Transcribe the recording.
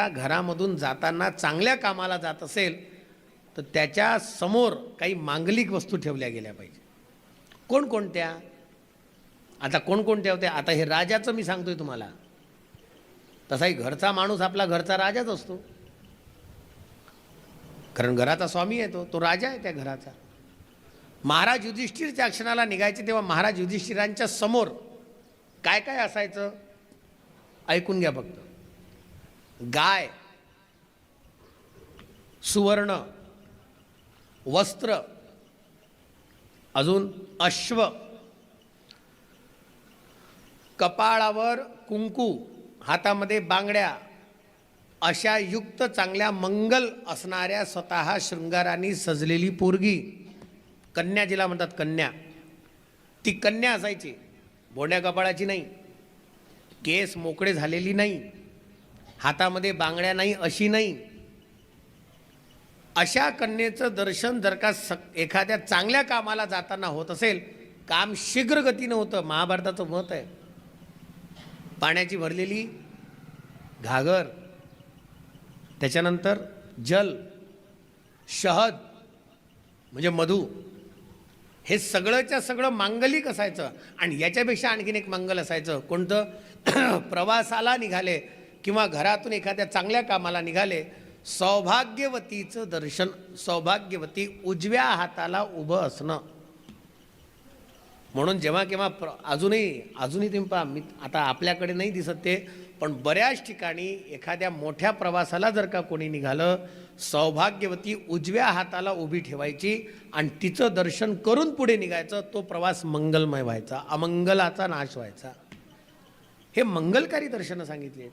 घरामधून जाताना चांगल्या कामाला जात असेल तर त्याच्या समोर काही मांगलिक वस्तू ठेवल्या गेल्या पाहिजे. कोणकोणत्या? आता कोणकोणत्या होत्या? आता हे राजाचं मी सांगतोय तुम्हाला. तसाही घरचा माणूस आपला घरचा राजाच असतो, कारण घराचा स्वामी आहे तो राजा आहे त्या घराचा. महाराज युधिष्ठिरच्या क्षणाला निघायचे तेव्हा महाराज युधिष्ठिरांच्या समोर काय काय असायचं ऐकून घ्या फक्त. गाय, सुवर्ण, वस्त्र, अजून अश्व, कपाळावर कुंकू, हातामध्ये बांगड्या, अशा युक्त चांगल्या मंगल असणाऱ्या स्वतः शृंगाराने सजलेली पोरगी, कन्या जिला म्हणतात कन्या, ती कन्या असायची. बोंड्या कपाळाची नाही, केस मोकळे झालेली नाही, हातामध्ये बांगड्या नाही अशी नाही. अशा कन्येचं दर्शन जर का एखाद्या चांगल्या कामाला जाताना होत असेल, काम शीघ्र गतीनं होतं. महाभारताचं मत आहे. पाण्याची भरलेली घागर, त्याच्यानंतर जल, शहद म्हणजे मधु, हे सगळंच्या सगळं मांगलिक असायचं. आणि याच्यापेक्षा आणखीन एक मंगल असायचं. कोणतं? प्रवासाला निघाले किंवा घरातून एखाद्या चांगल्या कामाला निघाले, सौभाग्यवतीचं दर्शन, सौभाग्यवती उजव्या हाताला उभं असणं. म्हणून जेव्हा केव्हा अजूनही तुम्ही पहा, मी आता आपल्याकडे नाही दिसत ते, पण बऱ्याच ठिकाणी एखाद्या मोठ्या प्रवासाला जर का कोणी निघालं, सौभाग्यवती उजव्या हाताला उभी ठेवायची आणि तिचं दर्शन करून पुढे निघायचं. तो प्रवास मंगलमय व्हायचा, अमंगलाचा नाश व्हायचा. हे मंगलकारी दर्शनं सांगितली आहेत.